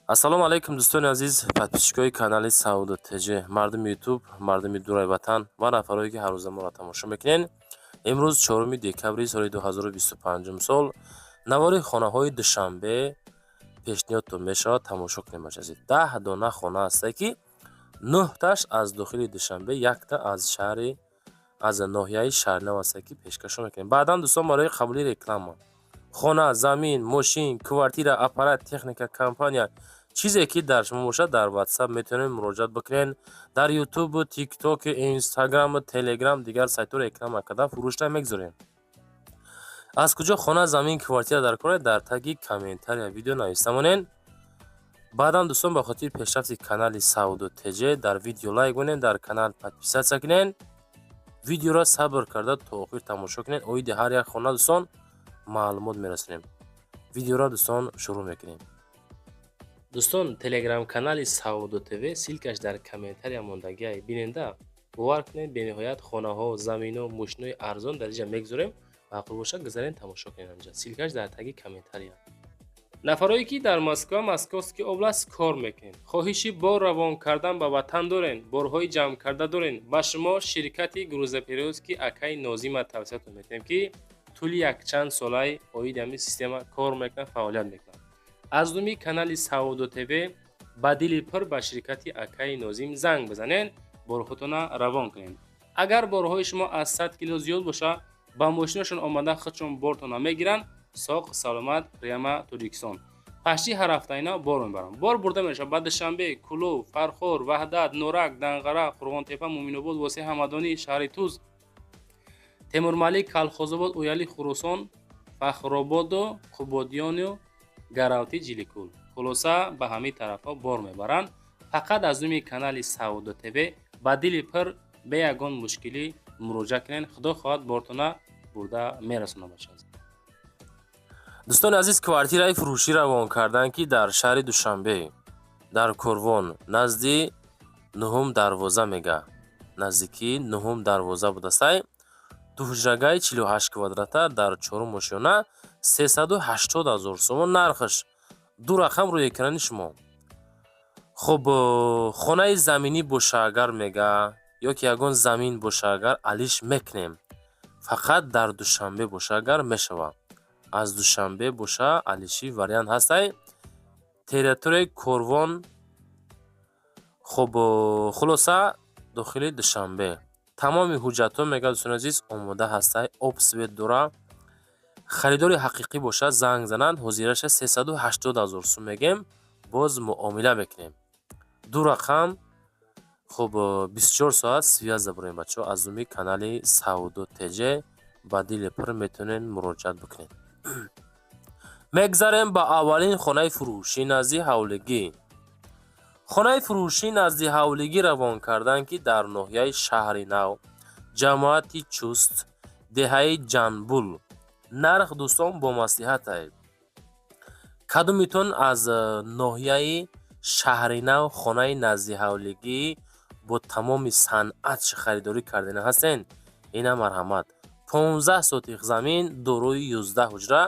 ассалому алайкум дӯстони азиз, подписчикои канали Сауду ТЖ, мардуми ютуб, мардуми дурай ватан ва нафарое ки ҳаррӯза моро тамошо мекунед. имрӯз 4 декабри соли 2025 сол навори хонаҳои душанбе пешниҳодтон мешавад тамошо кунем. Бачазид 10 дона хона ҳастае ки 9таш аз дохили Душанбе, якта аз шаҳри аз ноҳияи Шаҳрнав ҳастае ки пешкашон мекунем. Баъдан дӯстон барои қабули реклама хона, замин, мошин, квартира, аппарат, техника, компания чизе ки дар шумо бошад дар WhatsApp метавонед муроҷиат бикунед. Дар YouTube, TikTok, Instagram, Telegram дигар сайтҳо реклама карда фурӯшта мегзорем. аз куҷо хона, замин, квартира дар кор дар таги комментария видео нависта монед. баъдан дӯстон ба хотири пешрафти канали Сауду ТЖ дар видео лайк монед, дар канал подписатсия кунед, видеоро сабр карда то охир тамошо кунед. оиди ҳар як хона дӯстон маълумот мерасонем. видеоро дӯстон шурӯъ мекунем. дӯстон телеграм канали Сауду ТВ силкаш дар комментария мондагиай биненда бовар кунед бениҳоят хонаҳо, заминҳо, мошинҳои арзон дар инҷа мегзорем. мақул бошад гузарен тамошо кунед. анҷа силкаш дар таги комментария. нафарое ки дар Москва, Московский област кор мекунед, хоҳиши бор равон кардан ба ватан дорен, борҳои ҷамъкарда дорен, ба шумо ширкати грузоперевозки Акаи Нозима тавсиятон метавонем ки тӯли якчанд солаи оиди ҳамин система кор мекунад, фаъолият мекунад. аз думи канали Сауду ТВ ба дили пир ба ширкати Акаи Нозим занг бизанед, борҳотона равон кунед. агар борҳои шумо аз 100 кило зиёд боша, ба мошинашон омада худшон бортона мегиранд. соқ саломат прямо Тоҷикистон. пашти ҳар ҳафтаина бор мебарам. бор бурда мешавад ба Душанбе, Кулов, Фархор, Ваҳдат, Норак, Данғара, Қурғонтепа, Муъминобод, Восеи Ҳамадонӣ, шаҳри Туз, Темурмалик, Калхозобод, Уяли, Хурусон, Фахрободу, Қубодиёну, Гаравти, Ҷиликул. хулоса ба ҳамин тарафҳо бор мебаранд. фақат аз думи канали Сауду ТВ ба дили пир бе ягон мушкилӣ муроҷиат кунед. худо хоҳад бортона бурда мерасонад. бошад дӯстони азиз, квартираи фурӯшӣ равон кардан ки дар шаҳри Душанбе дар Корвон назди 9 дарвоза мега наздики 9 дарвоза будастай дуҳуҷрагаи 48 квадрата дар 4 мошина 380 000 сомон нархаш. ду рақам рӯи экрани шумо. хуб хонаи заминӣ боша агар мега ё ки ягон замин боша агар алиш мекунем. фақат дар Душанбе боша агар мешавад. аз Душанбе боша алиши вариант ҳастай. территорияи Корвон хуб хулоса дохили Душанбе тамоми ҳуҷҷатҳо мега дӯстони азиз омода ҳастай. обсвет дора. харидори ҳақиқӣ боша занг зананд. ҳозираша 380 000 сум мегем, боз муомила мекунем. ду рақам хуб 24 соат связда бурем бачаҳо. аз думи канали Сауду ТЖ ба дили пир метавонед муроҷиат бикунед. мегзарем ба аввалин хонаи фурӯшӣ назди ҳавлигӣ. хонаи фурӯшӣ назди ҳавлигӣ равон кардан ки дар ноҳияи Шаҳри Нав, ҷамоати Чуст, деҳаи Ҷанбул. нарх дӯстон бо маслиҳатае. кадомитон аз ноҳияи Шаҳри Нав хонаи назди ҳавлигӣ бо тамоми санъат харидорӣ кардена ҳастен? ина марҳамат 15 сотих замин дорои 11 ҳуҷра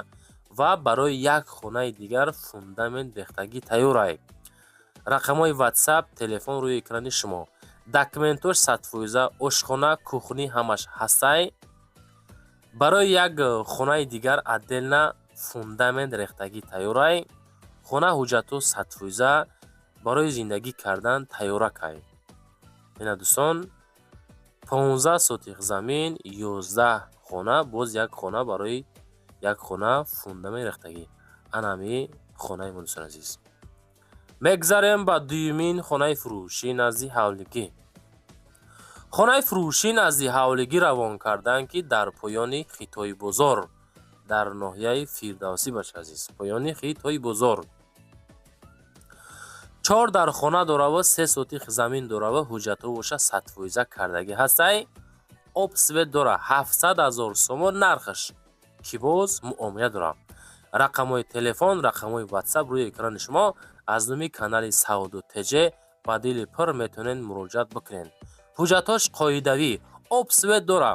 ва барои як хонаи дигар фундамент рехтагӣ тайёрай. рақамҳои WhatsApp, телефон рӯи экрани шумо. документош 100%, ошхона, кухни ҳамаш ҳастай. барои як хонаи дигар отдельна фундамент рехтагӣ тайёрай. хона ҳуҷҷатҳо 100%, барои зиндагӣ кардан тайёракай. ина дӯстон 15 сотих замин, 11 хона, боз як хона барои як хона фундамент рехтагӣ. анами хонаи мо дӯстони азиз. мегзарем ба дуюмин хонаи фурӯшӣ назди ҳавлигӣ. хонаи фурӯшӣ назди ҳавлигӣ равон кардан ки дар поёни Хитои бозор дар ноҳияи Фирдавсӣ бача азиз. поёни Хитои бозор 4 дар хона дорава 3 сотих замин дорава ҳуҷҷатҳо боша 100% кардагӣ ҳастай. обсвет дора 700 000 сомон нархаш ки боз муомила дора. рақамҳои телефон, рақамҳои WhatsApp рӯи экрани шумо. аз думи канали Сауду ТЖ ба дили пир метавонед муроҷиат бикунед. ҳуҷҷатҳош қоидавӣ. обсвет дора.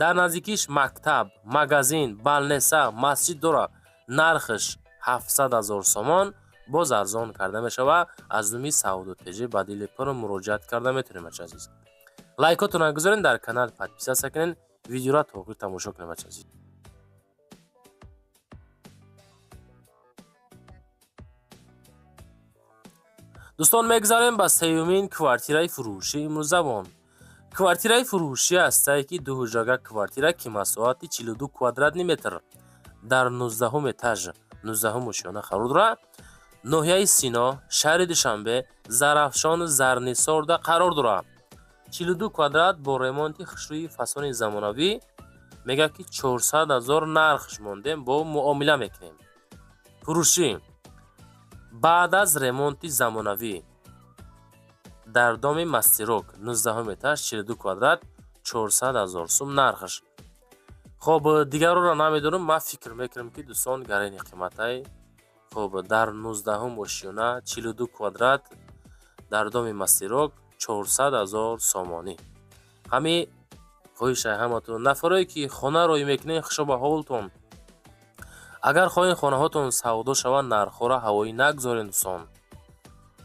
дар наздикиш мактаб, магазин, балнеса, масҷид дора. нархаш 700 000 сомон. باز ارزان کرده میشود. از نومی سعود تجی بدیل پر مراجعت کرده میتونیم بچه عزیز. لایکاتون رو گذارین، در کانال подписаться کنین، ویدیو را تا آخر تماشا کنین بچه عزیز. دوستان میگذاریم به سیومین کوارتیرای فروشی امروزمان. کوارتیرای فروشی است که دو حجره کوارتیره که مساحت 42 کوادرات متر در 19 اتاژ 19 مشیانه خرید را ناحیه سینا شهر دوشنبه زرافشان زرنیسار دا قرار دارد. 42 کوادرات با ремонти خشروی فسان زمانوی میگه که 400,000 نرخش مانده با معامله میکنیم. فروشی بعد از ремонти زمانوی در دام مستیروک 19 اتاژ 42 کوادرات 400,000 سوم نرخش. خب دیگر رو نمیدونم، من فکر میکنم که دوستان گرین قیمتای خب در 19 ماشیونه 42 کوادرات در دام مستیروک 400,000 سامانی. همین خواهش همتون نفرایی که خانه روی میکنین خوشا به حالتون. اگر خواهین خانه هاتون سودا شوند نرخورا هوایی نگذارین دوستان.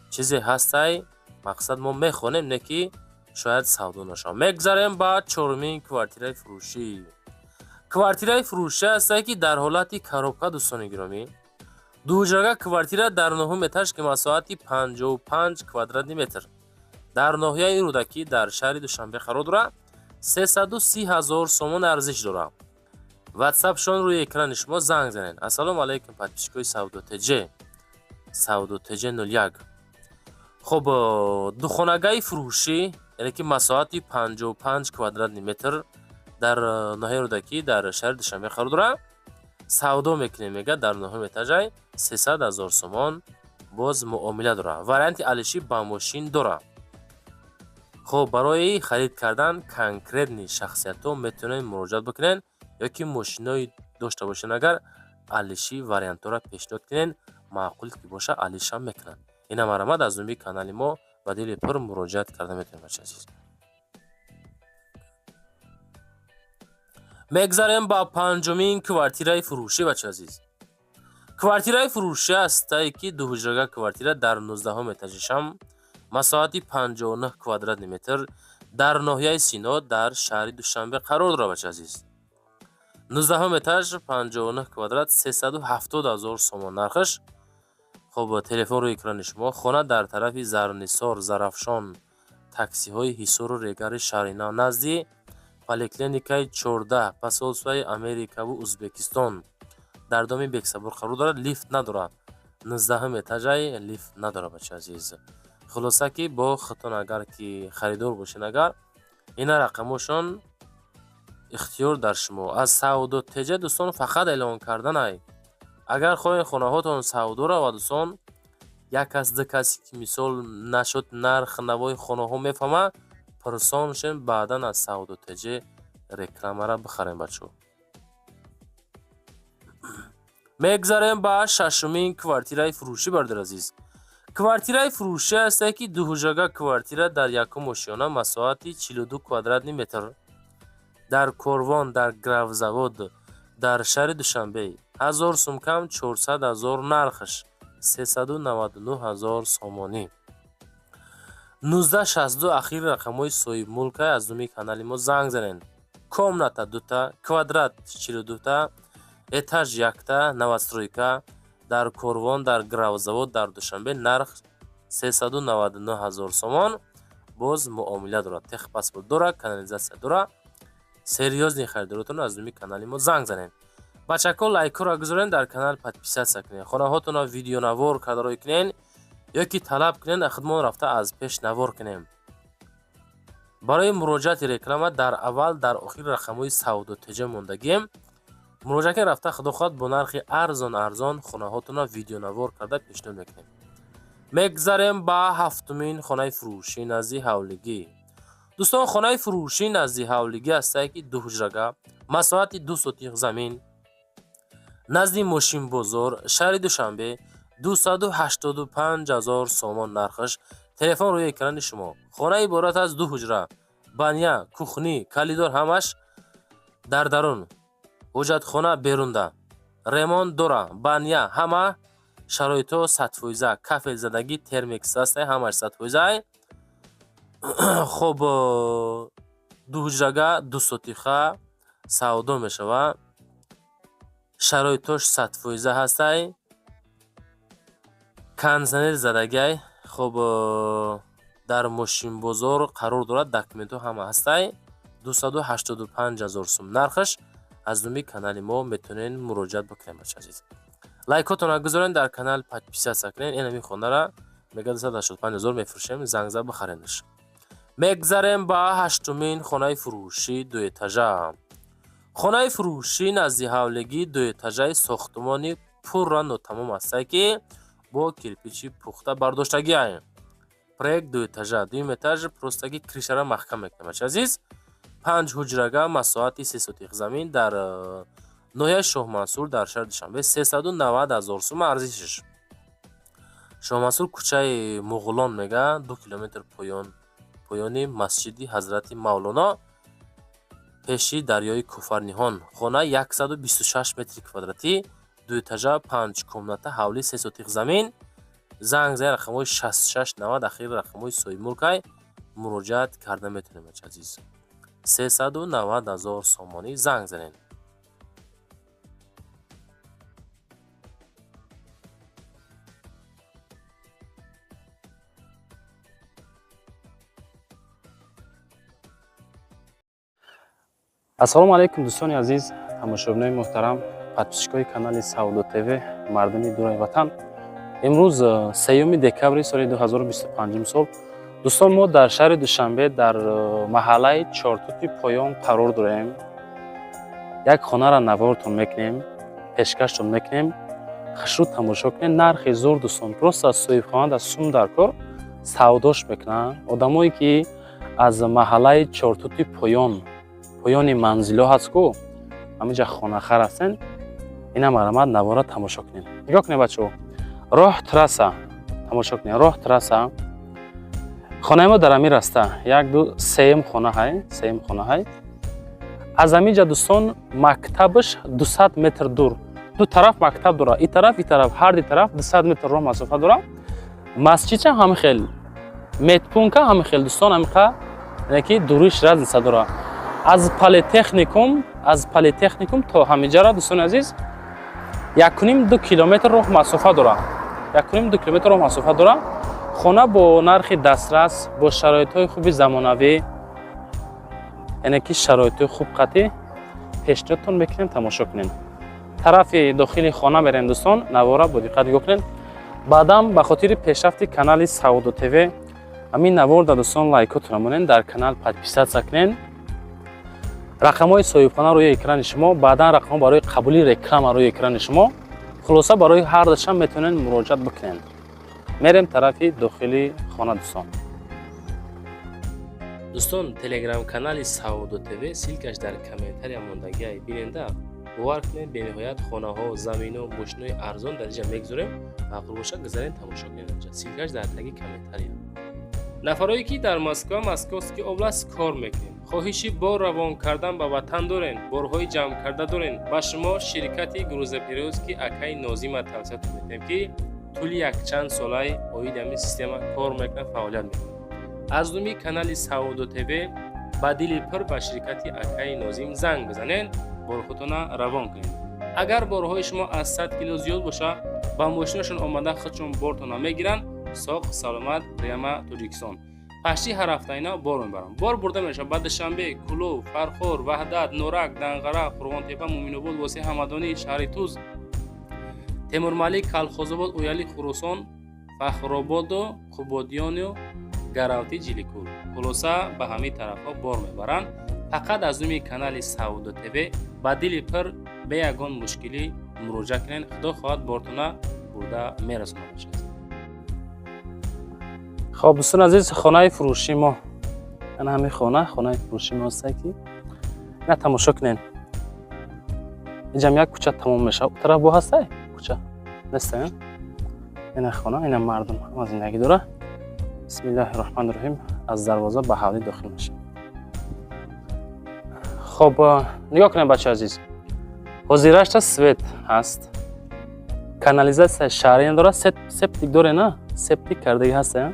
چیزی هستای مقصد ما میخونیم نه که شاید سودا نشه. میگذاریم بعد چهارمین کوارتیرای فروشی. کوارتیرای فروشی است که در حالت کاروبکا دوستان گرامی. دو حجره کوارتیره در 9 اتاژ که مساحت 55 کوادرات متر در ناحیه رودکی در شهر دوشنبه قرار دارد. 330,000 سومون ارزش دارد. واتساپ شون روی اکران شما زنگ زنین. السلام علیکم подписчикои سعود تج 01. خب دو خانگاه فروشی یعنی که مساحت 55 کوادرات متر در ناحیه رودکی در شهر دوشنبه قرار دارد. سودا میکنیم میگه در 9 اتاژ 300,000 سومان باز معامله داره. وارنتی الشی با ماشین داره. خب برای خرید کردن کنکرت شخصیت ها میتونین مراجعه بکنین یا که ماشینای داشته باشین اگر الشی وارنت را پیشنهاد کنین معقول که باشه الشی هم میکنن. این مرامت از اون کانال ما و دیل پر مراجعت کرده میتونین بچه عزیز. میگذاریم با پنجمین کوارتیرای فروشی بچه عزیز. کوارتیرای فروشی است که دو حجره کوارتیره در 19 اتاژش هم مساحت 59 کوادرات متر در ناحیه سینا در شهر دوشنبه قرار دارد بچه عزیز. 19 اتاژ 59 کوادرات 370,000 سومان نرخش. خب تلفن روی اکران شما. خانه در طرف زرنیسار زرافشان تاکسی های حصار و ریگر شهرینا نزدی پلیکلینیکای 14 посольствои امریکا و ازبکستان در دام بکسابور قرار دارد. لیفت ندارد. 19 اتاژای لیفت ندارد بچه عزیز. خلاصه که با خطون اگر که خریدار باشین اگر این رقمشون اختیار در شما. از سعود تج دوستان فقط اعلان کردن ای. اگر خواهین خانه هاتون سعودا را و دوستان یک از دو کسی که مثال نشد نرخ نوای خانه ها میفهمه پرسان شن بعدا از سعود تج رکلام را بخرین بچه. میگذاریم با ششمین کوارتیرای فروشی بردار عزیز. کوارتیرای فروشی است که دو حجره کوارتیره در یکم ماشیانه مساحت 42 کوادرات متر در کوروان در گراوزاود در شهر دوشنبه 1000 سوم کم 400,000 نرخش 399,000 سامانی. 1962 اخیر رقمای صاحب ملک از دومی کانال ما زنگ زنین. комната 2 تا квадрат 42 تا этаж 1 تا новостройка در کوروان در گراوزاود در دوشنبه نرخ 399,000 سومان باز معامله دارد. تخ پاسپورت داره، کانالیزاسیا داره. سریوزنی خریدارتون از دومی کانال ما زنگ زنین. بچه‌ها لایک را گذارین، در کانال подписаться کنین. خانه هاتون را ویدیو نوار کرده روی کنین یا کی طلب کنین خدمت رفته از پیش نوار کنیم. برای مراجعت رکلام در اول در آخر رقمای سعود تج موندگیم. مراجعه کردن رفته خدا خود با نرخ ارزان خانه هاتون را ویدیو نوار کرده پیشنهاد میکنیم. میگذاریم با هفتمین خانه فروشی نزدی حولگی. دوستان خانه فروشی نزدی حولگی است که دو حجره مساحت 2 سوتیق زمین نزدی ماشین بازار شهر دوشنبه 285,000 سومان نرخش. تلفن روی اکران شما. خانه عبارت از دو حجره، بانیا، کوخنی، کلیدار همش در درون، حجت خانه بیرونده، ریمون داره، بانیا همه шароито 100%, кафелзадагӣ термикс аст, ҳамаш 100%. хуб, дуҳуҷрага 2 сотиха савдо мешавад. шароитош 100% ҳастай. канзанер задагай хуб дар мошинбозор қарор дорад, документҳо ҳама ҳастай. 285 000 сум нархаш. аз думи канали мо метавонед муроҷиат бикунед. бача азиз, лайкотона гузорен, дар канал подписатсия кунед. инами хонара мега 285 000 мефурӯшем, занг зад бихаренаш. мегзарем ба ҳаштумин хонаи фурӯшӣ дуэтажа. хонаи фурӯшӣ назди ҳавлигӣ дуэтажаи сохтмони пурра нотамом астае ки бо кирпичи пухта бардоштагиае. проект дуэтажа, дуюм этаж, простаги кришара маҳкам мекунем. бача азиз, 5 ҳуҷрага масоҳати 3 сотих замин дар ноҳияи Шоҳмансур дар шаҳри Душанбе, 390 000 сум арзишаш. Шоҳмансур кӯчаи Муғулон мега 2 километр поёни масҷиди Ҳазрати Мавлоно, пеши дарёи Куфарниҳон. хона 126 метри квадратӣ, дуэтажа, 5 комната, ҳавли 3 сотих замин. занг зай рақамҳои 66 90, ахир рақамҳои соҳибмулкай муроҷиат карда метавонем. бача азиз, 390 000 сомонӣ занг занед. ассалому алайкум дӯстони азиз, тамошобинони муҳтарам, подписчикои канали Саудо ТВ, мардуми дураи ватан. имрӯз 3 декабри соли 2025 сол, дӯстон, мо дар шаҳри Душанбе дар маҳаллаи Чортути Поён қарор дорем. як хонара навортон мекунем, пешкаштон мекунем, хушруд тамошо кунем. нархи зур дӯстон, просто аз соҳибхона дар сум дар кор савдош мекунанд одамое ки аз маҳаллаи Чортути поёни манзилҳо ҳаст ку ҳаминҷа хонахар ҳастен. ина марамад навора тамошо кунем. нигоҳ кунем бачаҳо, роҳ трасса тамошо кунем. роҳ трасса, хонаи мо дар ҳамин раста 1-2-3 хона ҳай. аз ҳаминҷа дӯстон мактабаш 200 метр дур, ду тараф мактаб дора, и тараф ҳар ду тараф 200 метр роҳ масофа дора. масҷидша ҳамин хел, медпунка ҳамин хел дӯстон, ҳамиқа яки дуриш разница дора. аз политехникум то ҳаминҷара дӯстони азиз 1.5-2 километр роҳ масофа дора. 1.5-2 километр роҳ масофа дора. хона бо нархи дастрас, бо шароитҳои хуби замонавӣ, яъне ки шароитҳои хуб қатӣ пешниҳодтон мекунем, тамошо кунем. тарафи дохили хона мерем дӯстон, навора бо диққат нигоҳ кунем. баъдам ба хотири пешрафти канали Саудо ТВ ҳамин наворда дӯстон лайкотона монен, дар канал подписатсия кунен. рақамҳои соҳибхона рӯи экрани шумо, баъдан рақамҳо барои қабули реклама рӯи экрани шумо. хулоса барои ҳар дашам метавонед муроҷиат бикунед. мерем тарафи дохили хона дӯстон. дӯстон, телеграм канали Саудо ТВ силкаш дар комментария мондагиай биненда. бовар кунед, бениҳоят хонаҳо, заминҳо, мошинои арзон дар инҷа мегузорем. мақбул боша гузарен, тамошо кунед. силкаш дар таги комментария. нафарое ки дар Москваский област кор мекунем, хоҳиши бор равон кардан ба ватан дорен, борҳои ҷамъ карда дорен, ба шумо ширкати грузоперевозки акаи Нозима тавсия мекунем ки тӯли якчанд солаи оид ҳамин система кор мекунад, фаъолият мекунад. аз думи канали Саудо ТВ ба дили пир ба ширкати акаи Нозим занг бизанед, борҳотона равон кунед. агар борҳои шумо аз 100 кило зиёд боша, ба мошинашон омада худшон бортона мегиранд. соғ саломат, прямо Тоҷикистон. пашти ҳар ҳафтаина бор мебарам. бор бурда мешавад ба Душанбе, Кӯлов, Фархор, Ваҳдат, Норак, Данғара, Қурғонтепа, Муъминобод, Восеи Ҳамадонӣ, шаҳри Туз, Темурмалик, Калхозобод, Уяли, Хурусон, Фахрободу, Қубодиёну, Гаравти, Ҷиликӯл. хулоса ба ҳамин тарафҳо бор мебаранд. фақат аз думи канали Саудо ТВ ба дили пир бе ягон мушкилӣ муроҷиат кунед. худо хоҳад бортона бурда мерасонад бошад. خب دوستان عزیز، خانه فروشی ما، این همین خانه فروشی ما است که نه تماشا کنین. اینجا یک کوچه تمام میشه. اون طرف با هسته کوچه نیست. این خانه، این مردم هم زندگی داره. بسم الله الرحمن الرحیم. از دروازه به حوالی داخل میشه. خب نگاه کنین بچه عزیز. حوزه رشت سویت هست. канализация шаҳриям дорад, септик дорад, на септик кардагӣ ҳаста.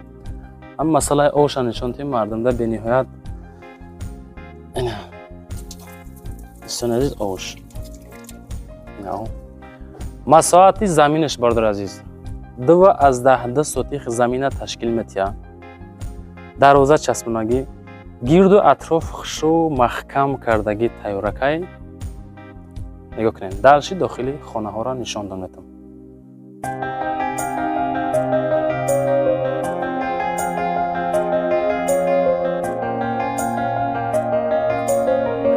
Ам масъалаи оша нишон дем мардумда бениҳоят. Ина дӯстон азиз, ош масоати заминаш бардор азиз 2 сотих замина ташкил метия. Дарвоза часпонагӣ гирду атроф хушу маҳкам кардагӣ тайёракай. нигоҳ кунед, далши дохили хонаҳоро нишон додам.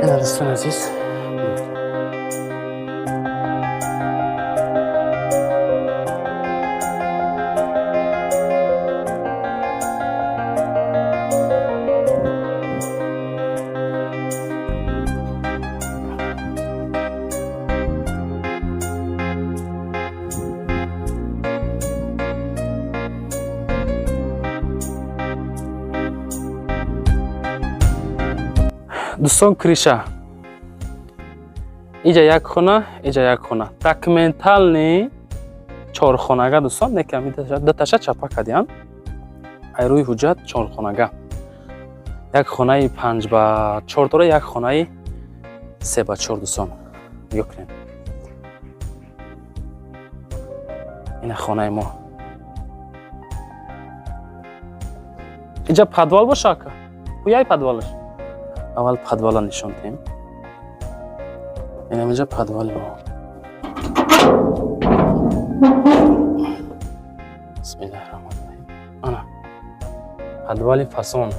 ина дӯстон азиз, дӯстон криша иҷа як хона, иҷа як хона. Документални чорхонага дӯстон неками даташа чапа кардиян. Айрӯи ҳуҷҷат чорхонага. Як хонаи 5x4 дора, як хонаи 3x4 дӯстон. нигоҳ кунед. ина хонаи мо. иҷа подвал боша ака. куяй подвалаш? аввал подвала нишон дем. ина инҷа подвали мо. бисмиллаҳир-роҳмонир-роҳим. ана подвали фасон.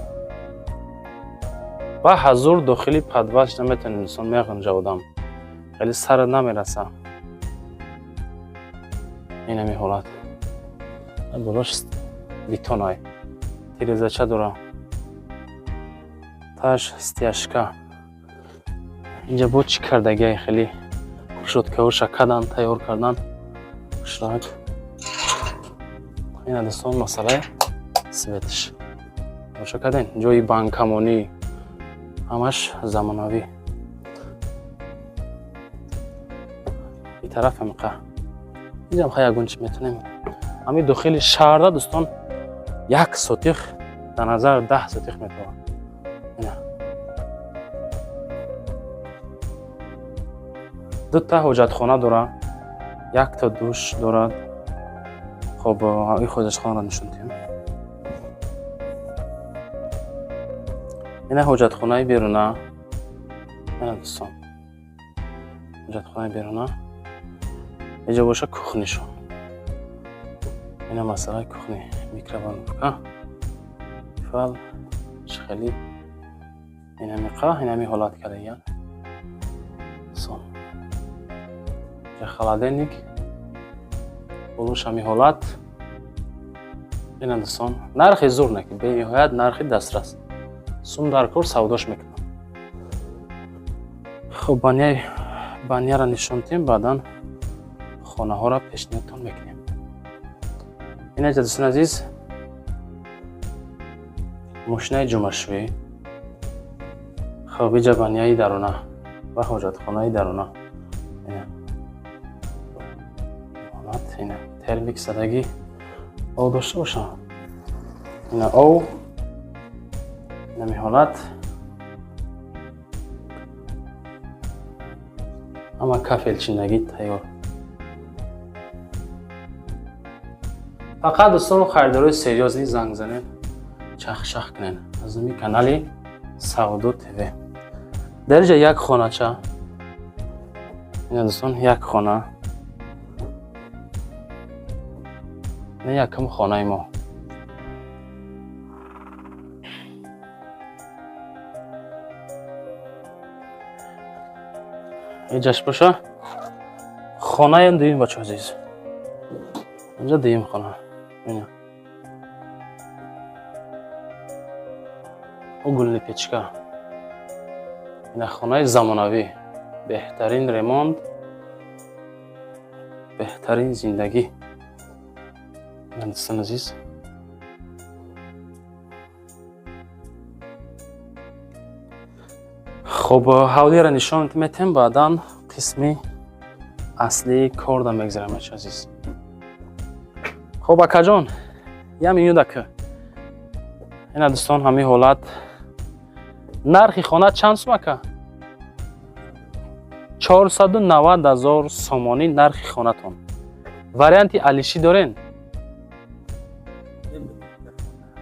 ва ҳазур дохили подвалш наметавонем дӯстон меғанҷа одам. хеле сар намераса. ина ми ҳолат. болош бетонай. тирезача дора. таш стяжка. инҷа бо чӣ кардагиай хеле шоткаву шакадан тайёр кардан хушрак. ина дӯстон масъалаи светш боша кардем. ҷои банкамонӣ ҳамаш замонавӣ. битараф амиқа инҷам ха ягон чӣ метонем. ҳамин дохили шаҳрда дӯстон 1 сотих дар назар 10 сотих метавад. дута ҳоҷатхона дора, якта душ дорад. хоб ин ҳоҷатхонаро нишон диҳем. ина ҳоҷатхонаи беруна. ина дӯстон ҳоҷатхонаи беруна. инҷа боша кухнишон. ина масъалаи кухни микроволновка, фал, шихали. ина миқа, ина ми ҳолат кардагиян. сон холодильник, болуш ҳами ҳолат. ина дӯстон нархи зур наки бениҳоят нархи дастрас. сум дар кор савдош мекунам. хуб баняра нишон дем, баъдан хонаҳоро пешниҳодтон мекунем. ина ҷа дӯстон азиз мошинаи ҷумашӯӣ. хуб иҷа баняи даруна ва ҳоҷатхонаи даруна. ина термик садагӣ ов дошта бошам. ина ов ина меҳолат ҳама кафелчиндагӣ тайёр. фақат дӯстон харидории серьёзӣ занг занед, чахшах кунед аз ими канали Саудо ТВ. дар ҷа як хонача. ина дӯстон як хона. ина якум хонаи мо. иҷаш боша хонаи дуюм бачо азиз. инҷа дуюм хона. ина угулни печка. ина хонаи замонавӣ, беҳтарин ремонт, беҳтарин зиндагӣ. ина дӯстон азиз хуб ҳавлиро нишон метем. баъдан қисми اصلی کار دا میگذرم عزیز. خب اکا جان یا میگه که این دوستان همین حالت نرخی خانه چند سوم اکا؟ 490,000 سومانی نرخی خانه تون. وریانتی علیشی دارین؟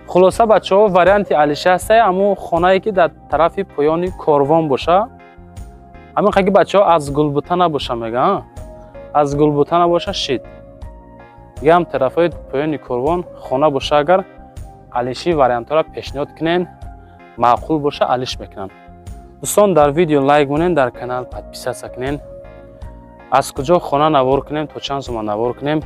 خلاصه بچه ها وریانتی علیشی هسته اما خانه ای که در طرف پایانی کاروان باشه همین که بچه ها از گلبوته نباشه میگه از گلبوته نباشه شید یه هم طرف های پایانی کاروان خانه باشه اگر علیشی وریانت ها را پیشنهاد کنین معقول باشه علیش میکنن. دوستان در ویدیو لایک مونین در کانال подписаться کنین از کجا خانه نوار کنیم تا چند سوم نوار کنیم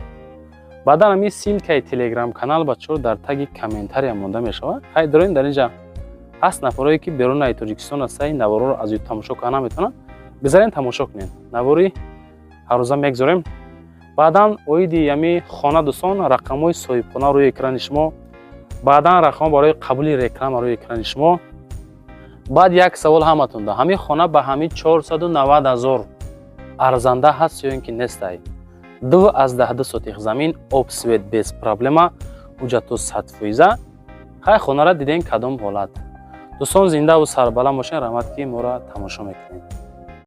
بعدا همی سیلکای تلگرام کانال بچه‌ها در تگ کامنتاری هم مونده میشوه. خیلی دارین در اینجا هست نفرایی که بیرون از تاجیکستان هستن نوارا رو از یوتیوب تماشا کنه میتونن بذارین تماشا کنین نواری هر روزا میگذاریم. بعدا اویدی همی خانه دوستان رقمای صاحبخانه روی اکران شما بعدا رقم برای قبول رکلام روی اکران شما. بعد یک سوال همتون ده همین خانه به همین 490,000 ارزنده هست یا اینکه نیست؟ دو از 10 سوتیخ زمین آب سوید بیس پرابلما اوجتو 100%. خیلی خانه را دیدین کدام حالت؟ دوستان زنده و سربلند باشین. رحمت که ما را تماشا میکنید.